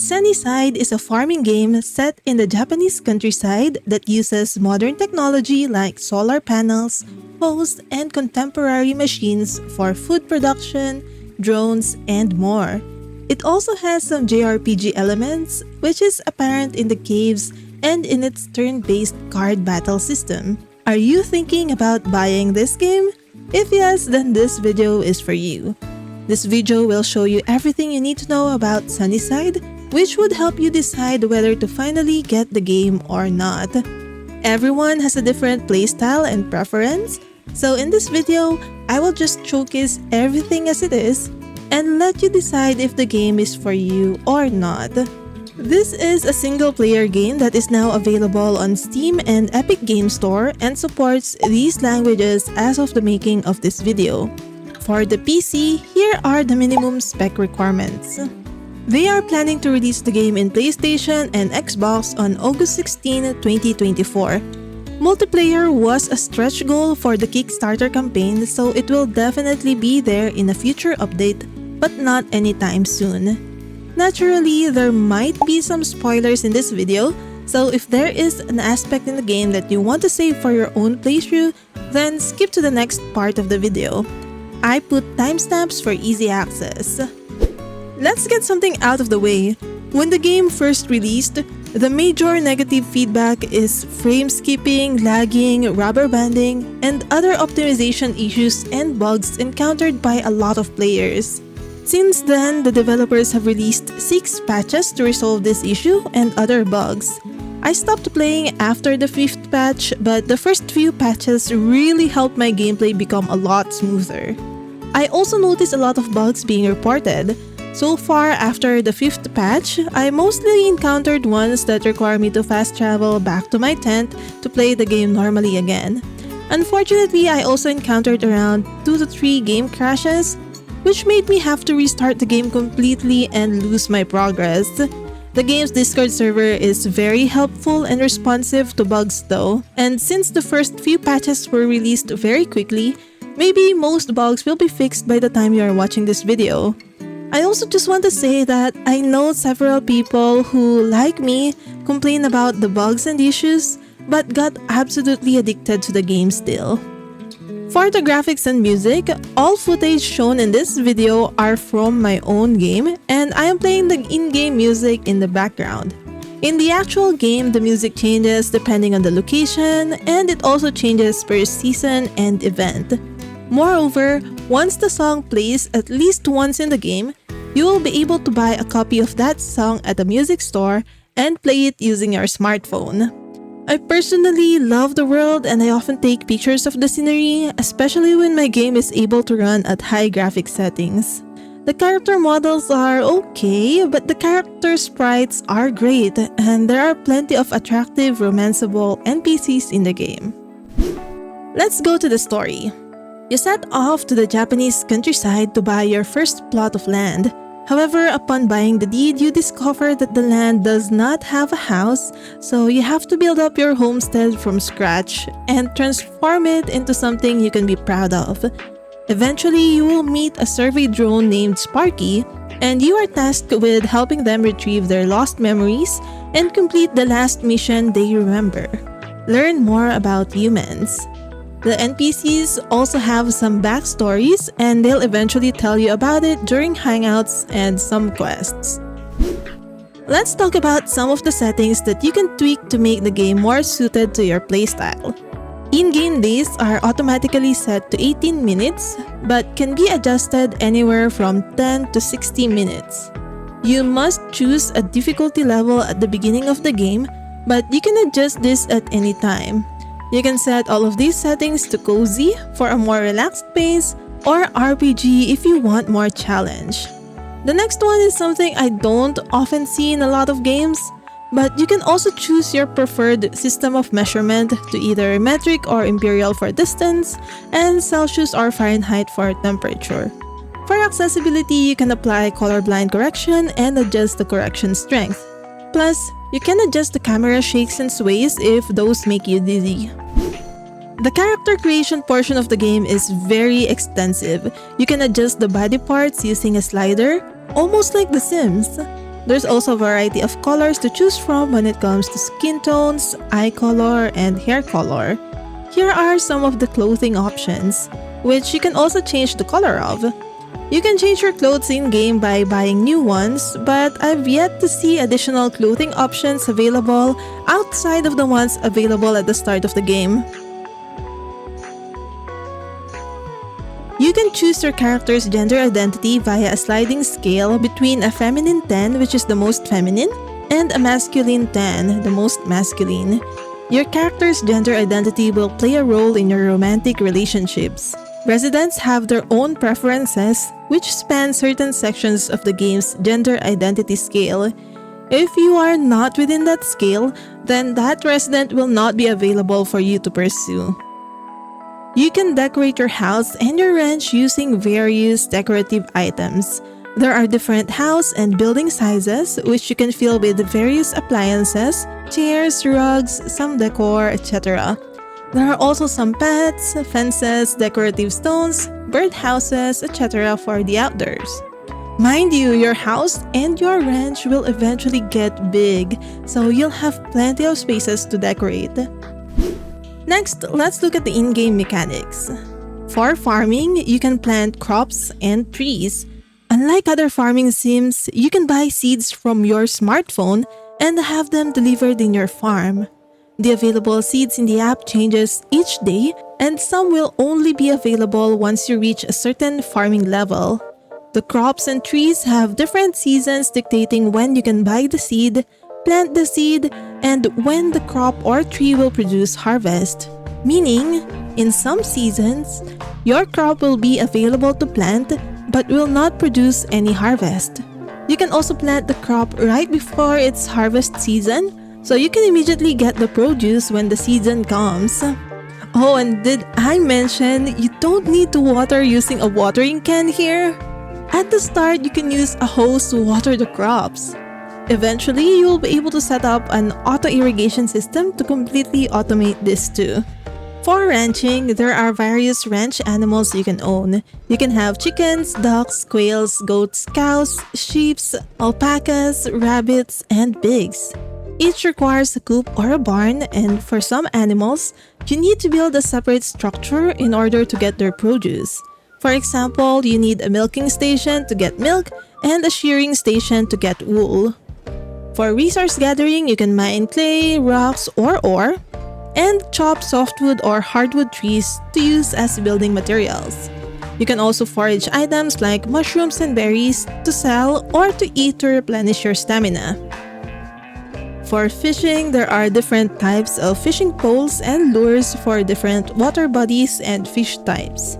Sunnyside is a farming game set in the Japanese countryside that uses modern technology like solar panels, hose, and contemporary machines for food production, drones, and more. It also has some JRPG elements, which is apparent in the caves and in its turn-based card battle system. Are you thinking about buying this game? If yes, then this video is for you. This video will show you everything you need to know about Sunnyside, which would help you decide whether to finally get the game or not. Everyone has a different playstyle and preference, so in this video, I will just showcase everything as it is and let you decide if the game is for you or not. This is a single-player game that is now available on Steam and Epic Game Store and supports these languages as of the making of this video. For the PC, here are the minimum spec requirements. They are planning to release the game in PlayStation and Xbox on August 16, 2024. Multiplayer was a stretch goal for the Kickstarter campaign, so it will definitely be there in a future update, but not anytime soon. Naturally, there might be some spoilers in this video, so if there is an aspect in the game that you want to save for your own playthrough, then skip to the next part of the video. I put timestamps for easy access. Let's get something out of the way. When the game first released, the major negative feedback is frame skipping, lagging, rubber banding, and other optimization issues and bugs encountered by a lot of players. Since then, the developers have released 6 patches to resolve this issue and other bugs. I stopped playing after the 5th patch, but the first few patches really helped my gameplay become a lot smoother. I also noticed a lot of bugs being reported. So far, after the 5th patch, I mostly encountered ones that require me to fast travel back to my tent to play the game normally again. Unfortunately, I also encountered around 2 to 3 game crashes, which made me have to restart the game completely and lose my progress. The game's Discord server is very helpful and responsive to bugs though, and since the first few patches were released very quickly, maybe most bugs will be fixed by the time you are watching this video. I also just want to say that I know several people who, like me, complain about the bugs and issues, but got absolutely addicted to the game still. For the graphics and music, all footage shown in this video are from my own game, and I am playing the in-game music in the background. In the actual game, the music changes depending on the location, and it also changes per season and event. Moreover, once the song plays at least once in the game, you will be able to buy a copy of that song at a music store and play it using your smartphone. I personally love the world and I often take pictures of the scenery, especially when my game is able to run at high graphic settings. The character models are okay, but the character sprites are great and there are plenty of attractive, romanceable NPCs in the game. Let's go to the story. You set off to the Japanese countryside to buy your first plot of land. However, upon buying the deed, you discover that the land does not have a house, so you have to build up your homestead from scratch and transform it into something you can be proud of. Eventually, you will meet a survey drone named Sparky, and you are tasked with helping them retrieve their lost memories and complete the last mission they remember. Learn more about humans. The NPCs also have some backstories and they'll eventually tell you about it during hangouts and some quests. Let's talk about some of the settings that you can tweak to make the game more suited to your playstyle. In-game days are automatically set to 18 minutes, but can be adjusted anywhere from 10 to 60 minutes. You must choose a difficulty level at the beginning of the game, but you can adjust this at any time. You can set all of these settings to cozy for a more relaxed pace or RPG if you want more challenge. The next one is something I don't often see in a lot of games, but you can also choose your preferred system of measurement to either metric or imperial for distance and Celsius or Fahrenheit for temperature. For accessibility, you can apply colorblind correction and adjust the correction strength. Plus, you can adjust the camera shakes and sways if those make you dizzy. The character creation portion of the game is very extensive. You can adjust the body parts using a slider, almost like The Sims. There's also a variety of colors to choose from when it comes to skin tones, eye color, and hair color. Here are some of the clothing options, which you can also change the color of. You can change your clothes in-game by buying new ones, but I've yet to see additional clothing options available outside of the ones available at the start of the game. You can choose your character's gender identity via a sliding scale between a feminine 10, which is the most feminine, and a masculine 10, the most masculine. Your character's gender identity will play a role in your romantic relationships. Residents have their own preferences, which span certain sections of the game's gender identity scale. If you are not within that scale, then that resident will not be available for you to pursue. You can decorate your house and your ranch using various decorative items. There are different house and building sizes, which you can fill with various appliances, chairs, rugs, some decor, etc. There are also some paths, fences, decorative stones, birdhouses, etc. for the outdoors. Mind you, your house and your ranch will eventually get big, so you'll have plenty of spaces to decorate. Next, let's look at the in-game mechanics. For farming, you can plant crops and trees. Unlike other farming sims, you can buy seeds from your smartphone and have them delivered in your farm. The available seeds in the app changes each day, and some will only be available once you reach a certain farming level. The crops and trees have different seasons dictating when you can buy the seed, plant the seed, and when the crop or tree will produce harvest. Meaning, in some seasons, your crop will be available to plant but will not produce any harvest. You can also plant the crop right before its harvest season, so you can immediately get the produce when the season comes. Oh, and did I mention you don't need to water using a watering can here? At the start, you can use a hose to water the crops. Eventually, you'll be able to set up an auto-irrigation system to completely automate this too. For ranching, there are various ranch animals you can own. You can have chickens, ducks, quails, goats, cows, sheep, alpacas, rabbits, and pigs. Each requires a coop or a barn, and for some animals, you need to build a separate structure in order to get their produce. For example, you need a milking station to get milk and a shearing station to get wool. For resource gathering, you can mine clay, rocks, or ore, and chop softwood or hardwood trees to use as building materials. You can also forage items like mushrooms and berries to sell or to eat to replenish your stamina. For fishing, there are different types of fishing poles and lures for different water bodies and fish types.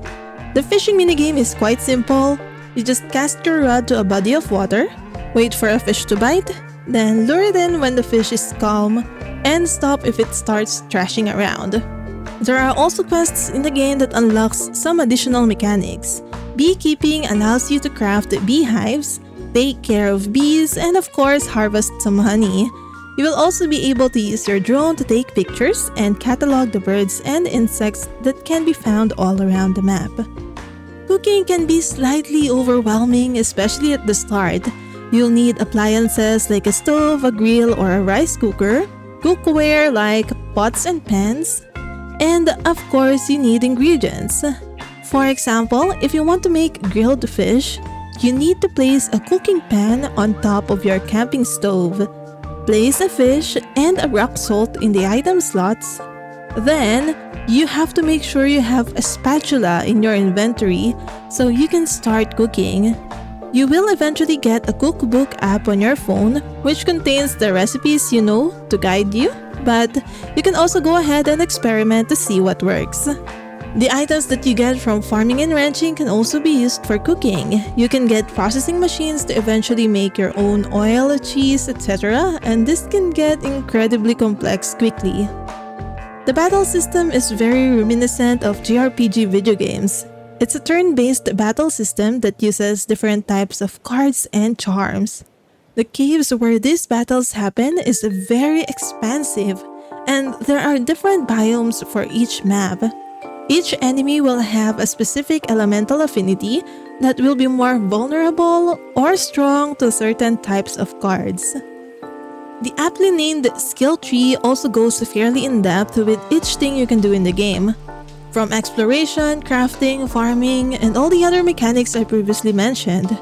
The fishing minigame is quite simple. You just cast your rod to a body of water, wait for a fish to bite, then lure it in when the fish is calm, and stop if it starts thrashing around. There are also quests in the game that unlocks some additional mechanics. Beekeeping allows you to craft beehives, take care of bees, and of course harvest some honey. You will also be able to use your drone to take pictures and catalog the birds and insects that can be found all around the map. Cooking can be slightly overwhelming, especially at the start. You'll need appliances like a stove, a grill, or a rice cooker, cookware like pots and pans, and of course you need ingredients. For example, if you want to make grilled fish, you need to place a cooking pan on top of your camping stove. Place a fish and a rock salt in the item slots. Then, you have to make sure you have a spatula in your inventory so you can start cooking. You will eventually get a cookbook app on your phone which contains the recipes you know to guide you, but you can also go ahead and experiment to see what works. The items that you get from farming and ranching can also be used for cooking. You can get processing machines to eventually make your own oil, cheese, etc., and this can get incredibly complex quickly. The battle system is very reminiscent of JRPG video games. It's a turn-based battle system that uses different types of cards and charms. The caves where these battles happen is very expansive, and there are different biomes for each map. Each enemy will have a specific elemental affinity, that will be more vulnerable or strong to certain types of cards. The aptly named skill tree also goes fairly in depth with each thing you can do in the game. From exploration, crafting, farming, and all the other mechanics I previously mentioned.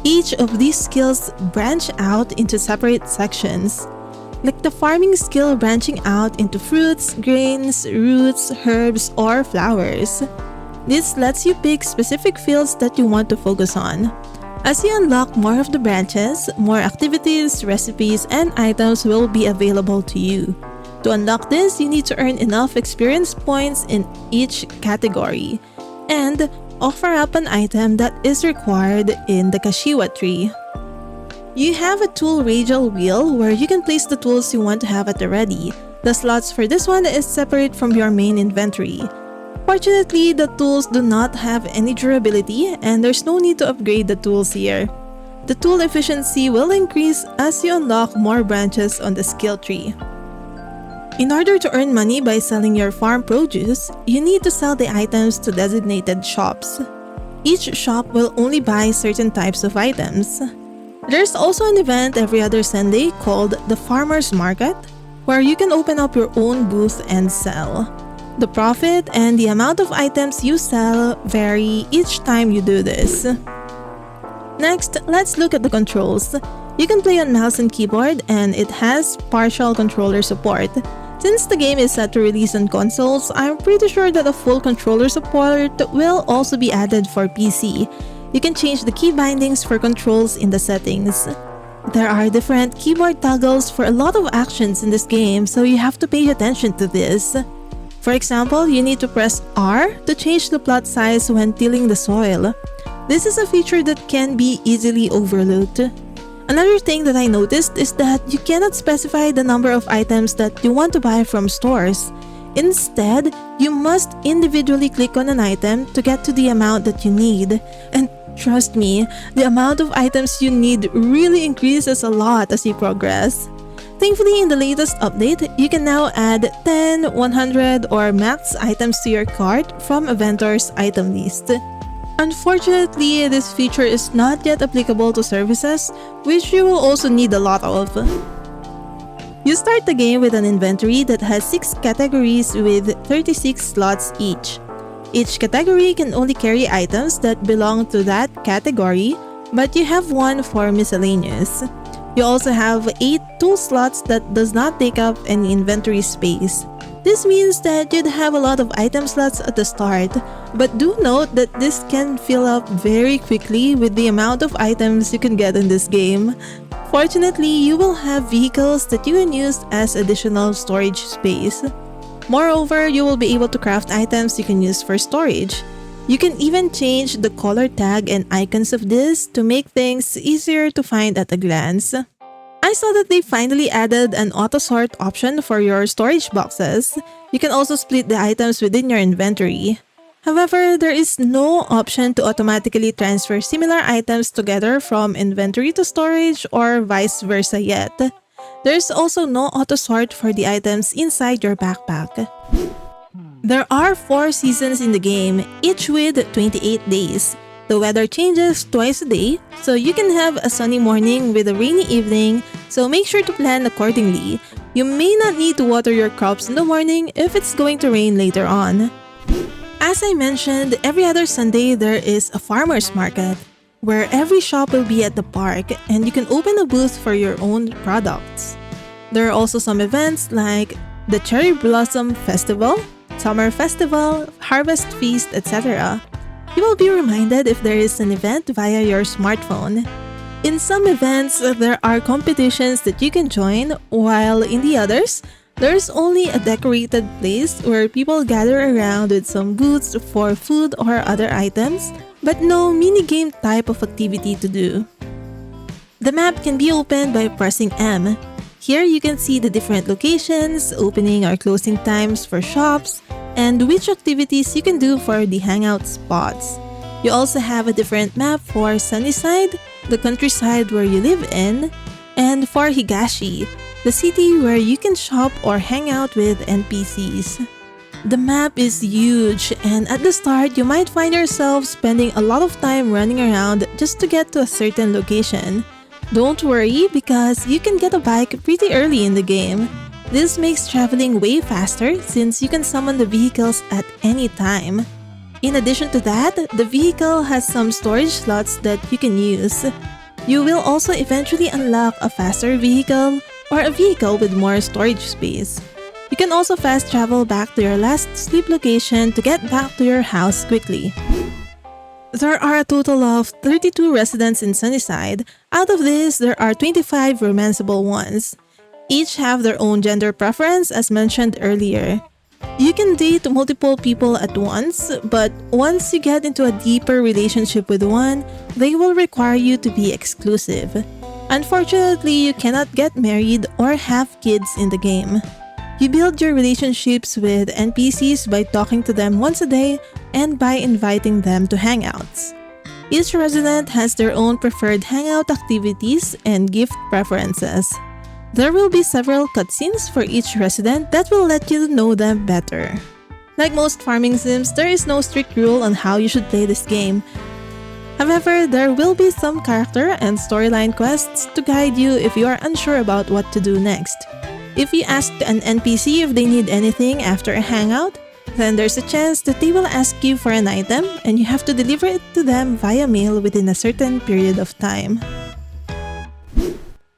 Each of these skills branch out into separate sections, like the farming skill branching out into fruits, grains, roots, herbs, or flowers. This lets you pick specific fields that you want to focus on. As you unlock more of the branches, more activities, recipes, and items will be available to you. To unlock this, you need to earn enough experience points in each category and offer up an item that is required in the Kashiwa tree. You have a tool radial wheel where you can place the tools you want to have at the ready. The slots for this one is separate from your main inventory. Fortunately, the tools do not have any durability and there's no need to upgrade the tools here. The tool efficiency will increase as you unlock more branches on the skill tree. In order to earn money by selling your farm produce, you need to sell the items to designated shops. Each shop will only buy certain types of items. There's also an event every other Sunday called the Farmer's Market, where you can open up your own booth and sell. The profit and the amount of items you sell vary each time you do this. Next, let's look at the controls. You can play on mouse and keyboard and it has partial controller support. Since the game is set to release on consoles, I'm pretty sure that a full controller support will also be added for PC. You can change the key bindings for controls in the settings. There are different keyboard toggles for a lot of actions in this game, so you have to pay attention to this. For example, you need to press R to change the plot size when tilling the soil. This is a feature that can be easily overlooked. Another thing that I noticed is that you cannot specify the number of items that you want to buy from stores. Instead, you must individually click on an item to get to the amount that you need. And trust me, the amount of items you need really increases a lot as you progress. Thankfully, in the latest update, you can now add 10, 100, or max items to your cart from a vendor's item list. Unfortunately, this feature is not yet applicable to services, which you will also need a lot of. You start the game with an inventory that has 6 categories with 36 slots each. Each category can only carry items that belong to that category, but you have one for miscellaneous. You also have 8 tool slots that does not take up any inventory space. This means that you'd have a lot of item slots at the start, but do note that this can fill up very quickly with the amount of items you can get in this game. Fortunately, you will have vehicles that you can use as additional storage space. Moreover, you will be able to craft items you can use for storage. You can even change the color tag and icons of this to make things easier to find at a glance. I saw that they finally added an auto-sort option for your storage boxes. You can also split the items within your inventory. However, there is no option to automatically transfer similar items together from inventory to storage or vice versa yet. There's also no auto-sort for the items inside your backpack. There are 4 seasons in the game, each with 28 days. The weather changes twice a day, so you can have a sunny morning with a rainy evening, so make sure to plan accordingly. You may not need to water your crops in the morning if it's going to rain later on. As I mentioned, every other Sunday there is a farmer's market, where every shop will be at the park and you can open a booth for your own products. There are also some events like the Cherry Blossom Festival, Summer Festival, Harvest Feast, etc. You will be reminded if there is an event via your smartphone. In some events, there are competitions that you can join, while in the others, there's only a decorated place where people gather around with some booths for food or other items, but no minigame type of activity to do. The map can be opened by pressing M. Here you can see the different locations, opening or closing times for shops, and which activities you can do for the hangout spots. You also have a different map for Sunnyside, the countryside where you live in, and for Higashi, the city where you can shop or hang out with NPCs. The map is huge, and at the start, you might find yourself spending a lot of time running around just to get to a certain location. Don't worry, because you can get a bike pretty early in the game. This makes traveling way faster since you can summon the vehicles at any time. In addition to that, the vehicle has some storage slots that you can use. You will also eventually unlock a faster vehicle or a vehicle with more storage space. You can also fast travel back to your last sleep location to get back to your house quickly. There are a total of 32 residents in Sunnyside. Out of this, there are 25 romanceable ones. Each have their own gender preference as mentioned earlier. You can date multiple people at once, but once you get into a deeper relationship with one, they will require you to be exclusive. Unfortunately, you cannot get married or have kids in the game. You build your relationships with NPCs by talking to them once a day and by inviting them to hangouts. Each resident has their own preferred hangout activities and gift preferences. There will be several cutscenes for each resident that will let you know them better. Like most farming sims, there is no strict rule on how you should play this game. However, there will be some character and storyline quests to guide you if you are unsure about what to do next. If you ask an NPC if they need anything after a hangout, then there's a chance that they will ask you for an item and you have to deliver it to them via mail within a certain period of time.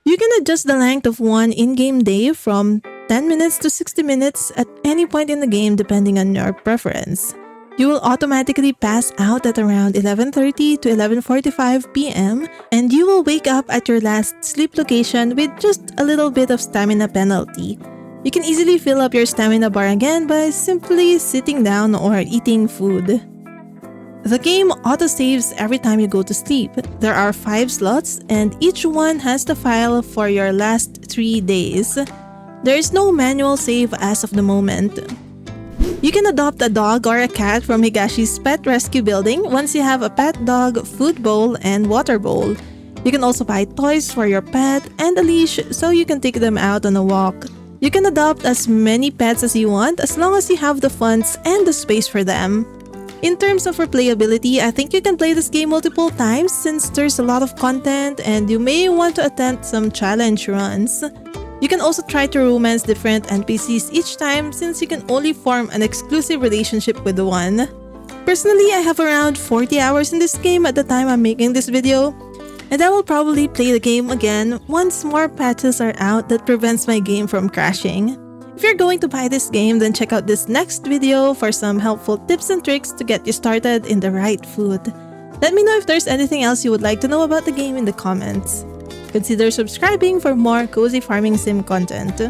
You can adjust the length of one in-game day from 10 minutes to 60 minutes at any point in the game depending on your preference. You will automatically pass out at around 11:30 to 11:45 p.m. and you will wake up at your last sleep location with just a little bit of stamina penalty. You can easily fill up your stamina bar again by simply sitting down or eating food. The game autosaves every time you go to sleep. There are 5 slots and each one has the file for your last 3 days. There is no manual save as of the moment. You can adopt a dog or a cat from Higashi's pet rescue building once you have a pet dog, food bowl, and water bowl. You can also buy toys for your pet and a leash so you can take them out on a walk. You can adopt as many pets as you want as long as you have the funds and the space for them. In terms of replayability, I think you can play this game multiple times since there's a lot of content and you may want to attempt some challenge runs. You can also try to romance different NPCs each time since you can only form an exclusive relationship with one. Personally, I have around 40 hours in this game at the time I'm making this video, and I will probably play the game again once more patches are out that prevents my game from crashing. If you're going to buy this game, then check out this next video for some helpful tips and tricks to get you started in the right food. Let me know if there's anything else you would like to know about the game in the comments. Consider subscribing for more cozy farming sim content.